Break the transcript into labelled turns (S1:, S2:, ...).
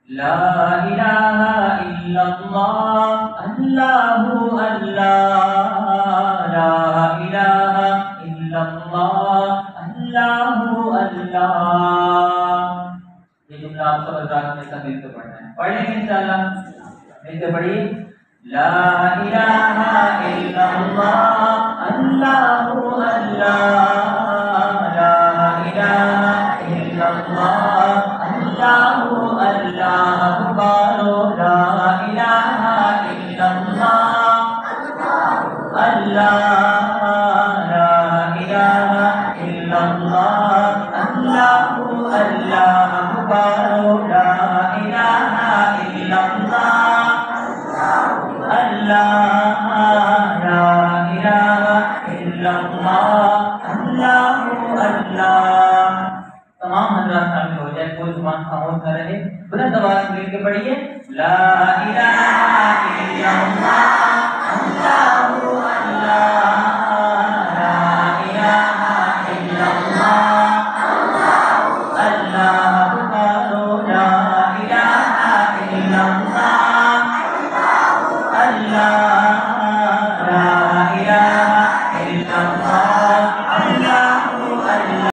S1: লা ইলাহা ইল্লাল্লাহ আল্লাহু আল্লাহ, লা ইলাহা ইল্লাল্লাহ আল্লাহু আল্লাহ। یہ جملہ آپ سب حضرات میں سب مل کے پڑھنا ہے، پڑھ لیں گے انشاءاللہ، مل کے پڑھیے۔ لا الہ الا اللہ اللہ اللہ، لا الہ الا اللہ اللہ اللہ، پکارو لا الہ الا اللہ اللہ، لا الہ الا اللہ اللہ اللہ، پکارو لا الہ الا اللہ اللہ، لا الہ الا اللہ اللہ اللہ۔ تمام حضرات شامل ہو جائے، کوئی زبان خاموش نہ رہے، بلند آواز مل کے پڑھیے لا الہ الا اللہ اللہ اللہ، لا الہ الا اللہ اللہ، پکارو لا الہ الا اللہ اللہ